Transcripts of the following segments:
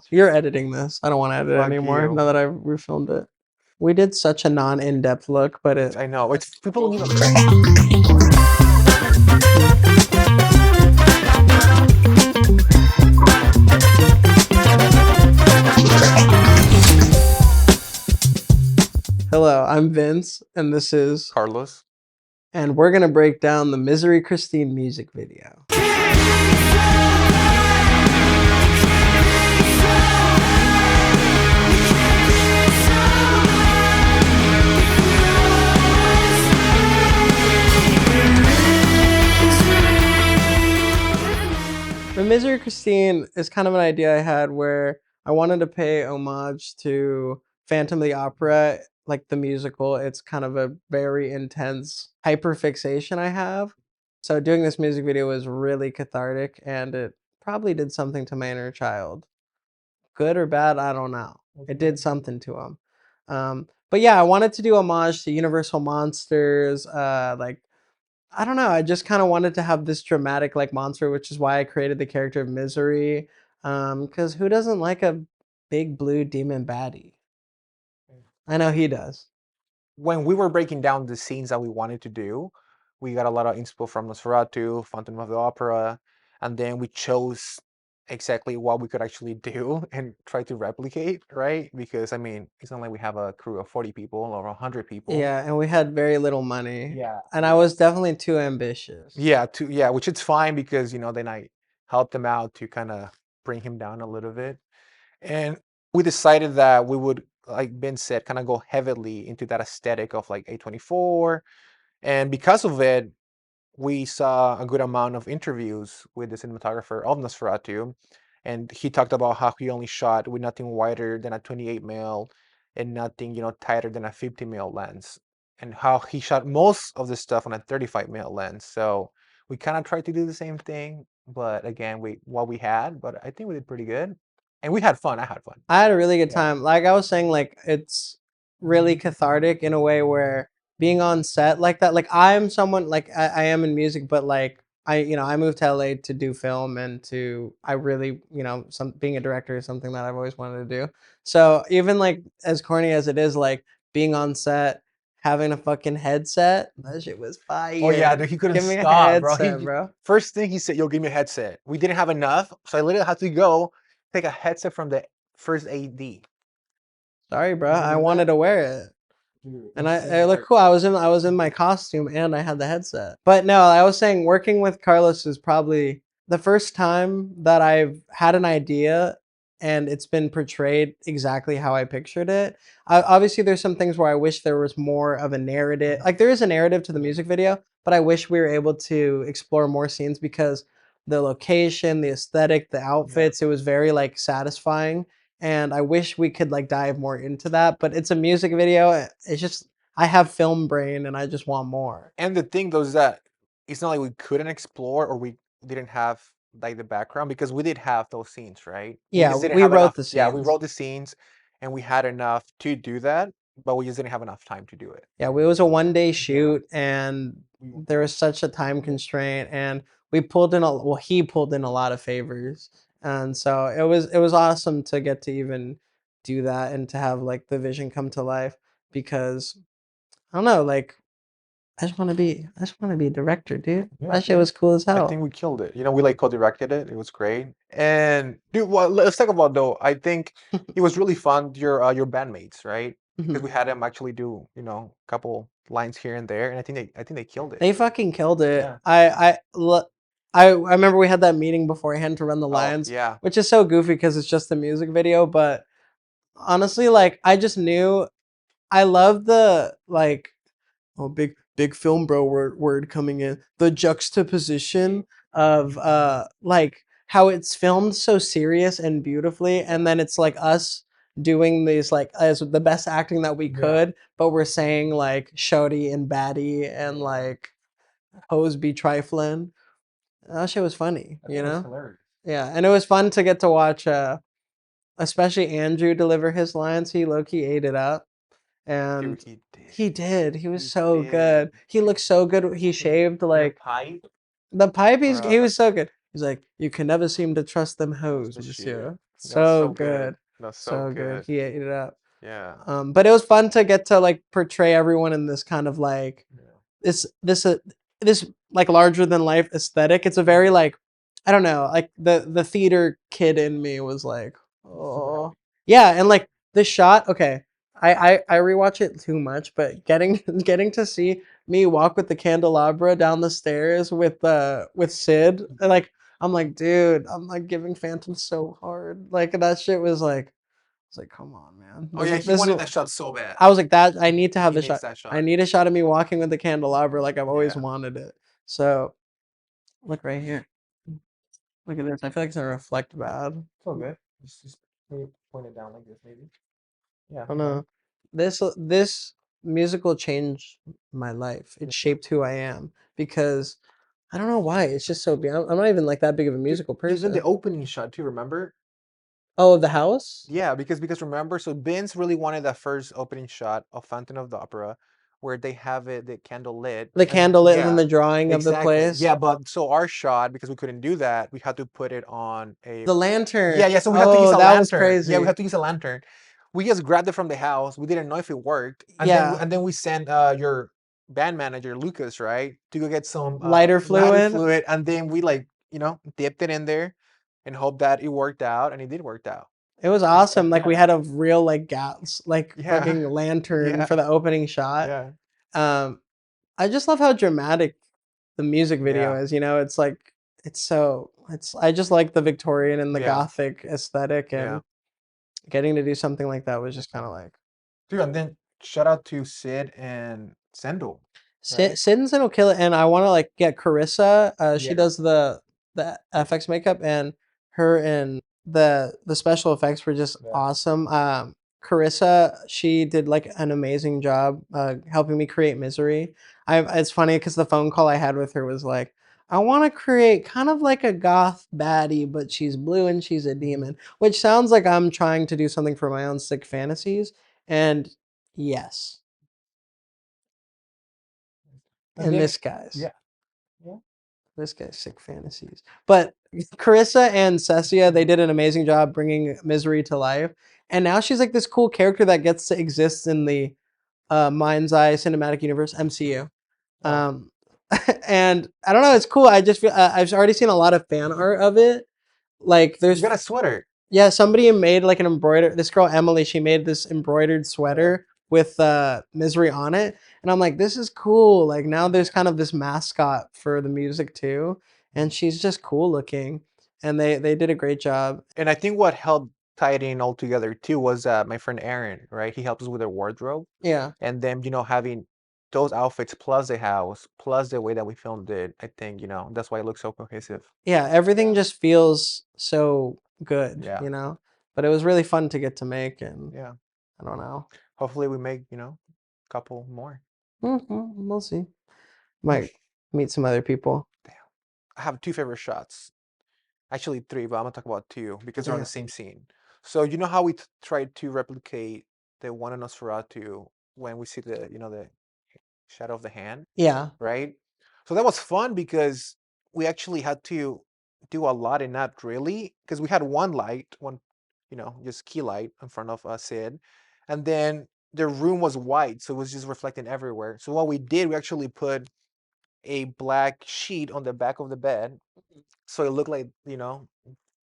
You're editing this. I don't want to edit it Fuck anymore you. now that I've refilmed it. We did such a non-in-depth look, but it. I know. It's people don't give a crap. Hello, I'm Vince, and this is, Carlos. and we're gonna break down the Misery Christine music video. The Misery Christine is kind of an idea I had where I wanted to pay homage to Phantom of the Opera, like the musical. It's kind of a very intense hyperfixation I have. So doing this music video was really cathartic and it probably did something to my inner child. Good or bad, I don't know. It did something to him. But yeah, I wanted to do homage to Universal Monsters, like I don't know. I just kind of wanted to have this dramatic like monster, which is why I created the character of Misery. Because who doesn't like a big blue demon baddie? I know he does. When we were breaking down the scenes that we wanted to do, we got a lot of inspo from Nosferatu, Phantom of the Opera, and then we chose exactly what we could actually do and try to replicate, right? Because I mean, it's not like we have a crew of 40 people or 100 people. Yeah, and we had very little money, Yeah. and I was definitely too ambitious. Yeah, which it's fine because then I helped him out to kind of bring him down a little bit. And we decided that we would, like Ben said, kind of go heavily into that aesthetic of like A24. And because of it, we saw a good amount of interviews with the cinematographer of Nosferatu. And he talked about how he only shot with nothing wider than a 28 mil and nothing, tighter than a 50 mil lens. And how he shot most of the stuff on a 35 mil lens. So we kind of tried to do the same thing, but again, what we had, but I think we did pretty good. And we had fun. I had fun. I had a really good Yeah. time. Like I was saying, like it's really cathartic in a way where being on set like that, like I'm someone like I am in music, but like I moved to LA to do film and to I really, some being a director is something that I've always wanted to do. So even like as corny as it is, like being on set, having a fucking headset, that shit was Oh yeah, fire. dude, he couldn't Give me a stop, bro. headset, bro. First thing he said, "Yo, give me a headset." We didn't have enough, so I literally had to go take a headset from the first AD. Sorry, bro. You I remember wanted that? to wear it. Dude, And insane. I look cool. I was in my costume and I had the headset. But no, I was saying working with Carlos is probably the first time that I've had an idea and it's been portrayed exactly how I pictured it. Obviously, there's some things where I wish there was more of a narrative. Like there is a narrative to the music video, but I wish we were able to explore more scenes because the location, the aesthetic, the outfits, it was very like satisfying and I wish we could like dive more into that. But it's a music video. It's just I have film brain and I just want more. And the thing though is that it's not like we couldn't explore or we didn't have like the background because we did have those scenes, right? We Yeah, just didn't we have wrote enough. the Yeah, we scenes. wrote the scenes and we had enough to do that, but we just didn't have enough time to do it. Yeah, it was a 1 day shoot and there was such a time constraint and we pulled in a well he pulled in a lot of favors. And so it was awesome to get to even do that and to have like the vision come to life because I don't know, like I just want to be a director, dude. Yeah. That shit was cool as I think hell. we killed it. We like co-directed it. It was great. And dude, well, let's talk about though. I think it was really fun. Your bandmates, right? Because Mhm. we had them actually do a couple lines here and there, and I think they killed it. They fucking killed it. Yeah. I remember we had that meeting beforehand to run the Oh lines, yeah. which is so goofy because it's just a music video. But honestly, like I just knew I love the like oh big film bro word coming in the juxtaposition of like how it's filmed so serious and beautifully, and then it's like us doing these like as the best acting that we Yeah. could, but we're saying like shorty and baddie and like hoes be trifling. That shit was funny, I you think it was know? hilarious. Yeah, and it was fun to get to watch especially Andrew deliver his lines. He low key ate it up. Dude, And he did. he did. He was He so did. good. He looked so good. He shaved The like pipe, the pipe. He bro. was so good. He's like, you can never seem to trust them That was hoes, the shit. monsieur. That's So so good. good. That's so So good. good. He ate it up. Yeah. But it was fun to get to like portray everyone in this kind of like Yeah. this this uh, this like larger than life aesthetic. It's a very Mhm. like I don't know, like the theater kid in me was like, Super oh happy. yeah, and like the shot. Okay, I rewatch it too much, but getting getting to see me walk with the candelabra down the stairs with Sid, and like I'm like, dude, I'm like giving Phantom so hard. Like that shit was like, I was like, come on, man. Oh yeah, he This is wanted that shot so bad. I was like that. I need to have He the needs shot. that I shot. need a shot of me walking with the candelabra like I've always Yeah. wanted it. So look right here. Look at this. I feel like it's gonna reflect bad. It's all good. Just maybe point it down like this, maybe. Yeah, Oh you're fine. no. This musical changed my life. It Mhm. shaped who I am because I don't know why. It's just so big. I'm not even like that big of a Dude, musical even the person. opening shot too, remember? Oh, the house, Yeah, because remember, so Vince really wanted that first opening shot of Phantom of the Opera, where they have it the candle lit, the and candle lit, and then yeah, the drawing of the exactly, place, yeah. But so our shot, because we couldn't do that, we had to put it on a the lantern. yeah, yeah. So we had to use Oh, a that was lantern. Yeah, we crazy. had to use a lantern. We just grabbed it from the house. We didn't know if it worked, Yeah, and then we sent your band manager Lucas, right, to go get some lighter lighter fluid. fluid, and then we like dipped it in there, and hope that it worked out, and it did work out. It was awesome. Like we had a real like gas like Yeah, fucking lantern yeah, for the opening shot. yeah, Um, I just love how dramatic the music video yeah, is. You know, it's like it's so it's. I just like the Victorian and the yeah, Gothic aesthetic, yeah. and getting to do something like that was just kind of like Dude, and then shout out to Sid and Sendel, right? Sid will kill it. And I want to like get Carissa. She Yeah, does the FX makeup, and her and the special effects were just yeah. awesome. Carissa, she did like an amazing job helping me create Misery. It's funny because the phone call I had with her was like, I want to create kind of like a goth baddie, but she's blue and she's a Mhm. demon, which sounds like I'm trying to do something for my own sick fantasies. And yes, And in then, this guy's. yeah, yeah. This guy's sick fantasies. But Carissa and Cecia, they did an amazing job bringing Misery to life. And now she's like this cool character that gets to exist in the Mind's Eye Cinematic Universe, MCU. Oh, Um, and I don't know, it's cool. I just feel I've already seen a lot of fan art of it. Like you got there's a sweater. yeah, somebody made like an embroidered. This girl Emily, she made this embroidered Yeah, sweater with Misery on it, and I'm like, this is cool. Like now there's yeah. kind of this mascot for the music too, and she's just cool looking, and they did a great job. And I think what helped tie it in all together too was my friend Aaron, right? He helps us with our wardrobe, Yeah, and then having those outfits plus the house plus the way that we filmed it. I think that's why it looks so cohesive. yeah, Yeah, everything just feels so good, yeah, you know. But it was really fun to get to make, and yeah. I don't know. Hopefully we make couple more. We'll see. Might meet some other people. Damn. I have two favorite shots. Actually three, but I'm gonna talk about two because they're on the Yeah, same scene. So you know how we tried to replicate the one in Nosferatu when we see the shadow of the hand, yeah, right? So that was fun because we actually had to do a lot in that really because we had one light, one just key light in front of Sid, and then the room was white, so it was just reflecting everywhere. So what we did, we actually put a black sheet on the back of the bed, so it looked like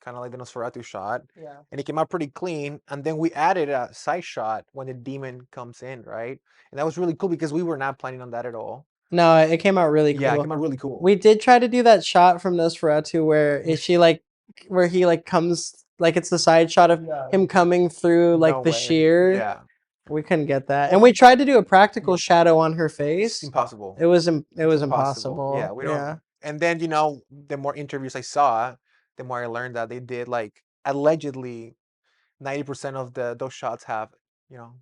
kind of like the Nosferatu shot, yeah. and it came out pretty clean. And then we added a side shot when the demon comes in, right? And that was really cool because we were not planning on that at all. No, it came out really Yeah, it cool. came out really cool. We did try to do that shot from Nosferatu where is she like where he like comes like it's the side shot of Yeah. him coming through No like the way. sheer. Yeah. We couldn't get that. And Well, we tried to do a yeah, practical shadow on her it's face. impossible. It It's was impossible. Yeah, impossible. we don't. Yeah. And then the more interviews I saw, the more I learned that they did like allegedly 90% of the those shots have you know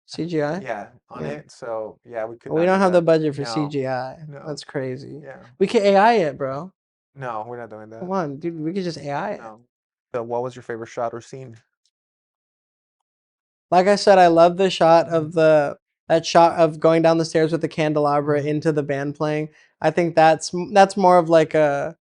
CGI? yeah on Yeah. it. So yeah, we could We not don't do have the that. budget for No, CGI. no, That's crazy. yeah, We can AI it, bro. no, we're not doing Come that. on, dude. We could just AI it. No. So what was your favorite shot or scene? Like I said, I love the shot Mhm, of the that shot of going down the stairs with the candelabra mhm, into the band playing. I think that's more of like a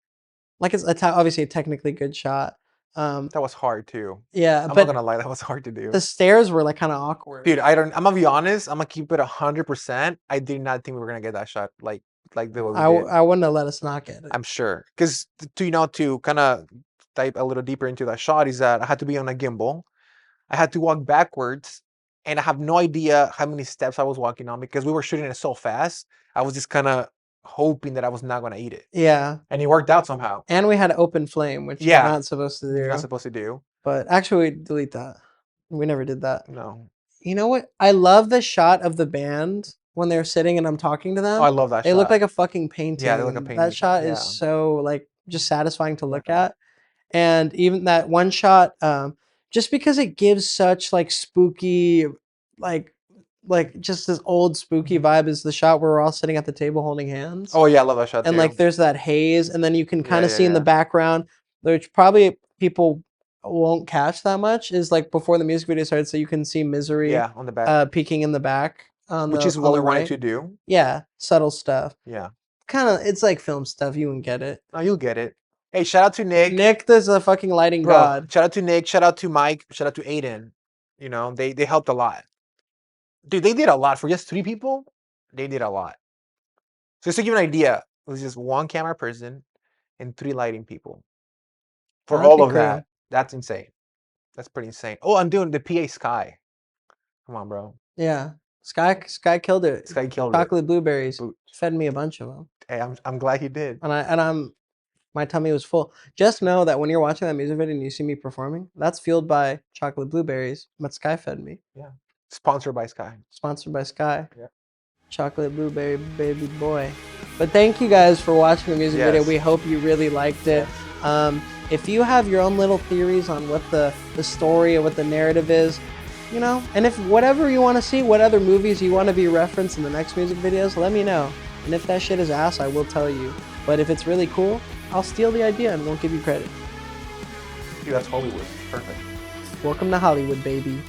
like it's obviously a technically good shot. That was hard too. Yeah, I'm not but gonna lie, that was hard to do. the stairs were like kind of awkward. Dude, I'm gonna be honest. I'm gonna keep it 100%. I did not think we were gonna get that shot like the way we did. I wouldn't have let us not get it. I'm sure, because to kind of dive a little deeper into that shot is that I had to be on a gimbal. I had to walk backwards, and I have no idea how many steps I was walking on because we were shooting it so fast. I was just kind of hoping that I was not gonna eat it, Yeah, and it worked out somehow. and we had open flame, which you're Yeah, not supposed to you're not do. supposed to do. But actually, delete that. We never did that. No. You know what? I love the shot of the band when they're sitting and I'm talking to Oh, them. I love that They look shot. like a fucking Yeah, painting. they look a And that painting. shot is Yeah. so like just satisfying to look Yeah. at. And even that one shot, just because it gives such like spooky, like just this old spooky vibe, is the shot where we're all sitting at the table holding hands. Oh yeah, I love that shot And too. like there's that haze, and then you can kind Yeah, of yeah, see in the yeah. background, which probably people won't catch that much, is like before the music video started, so you can see Misery Yeah, on the back. peeking in the back on Which the is what we wanted right. to do. Yeah, subtle stuff. Yeah. Kind of, it's like film stuff. You wouldn't get it. Oh, you'll get it. Hey, shout out to Nick. Nick, there's a fucking lighting Bro, god. shout out to Nick. Shout out to Mike. Shout out to Aiden. You know, they helped a lot. Dude, they did a lot for just 3 people. They did a lot. So just to give you an idea, it was just 1 camera person and 3 lighting people for That'd all be of cool. that. That's insane. That's pretty insane. Oh, I'm doing the PA Sky. Come on, bro. Yeah, Sky killed it. Sky killed it. Chocolate blueberries. Boot. Fed me a bunch of them. Hey, I'm glad he did. And my tummy was full. Just know that when you're watching that music video and you see me performing, that's fueled by chocolate blueberries, but Sky fed me. Yeah. Sponsored by Sky. Sponsored by Sky. Yeah. Chocolate blueberry baby boy. But thank you guys for watching the music video. Yes. We hope you really liked it. Yes. If you have your own little theories on what the story or what the narrative is, you know, and if whatever you want to see, what other movies you want to be referenced in the next music videos, let me know. And if that shit is ass, I will tell you. But if it's really cool, I'll steal the idea and won't give you credit. Dude, that's Hollywood. Perfect. Welcome to Hollywood, baby.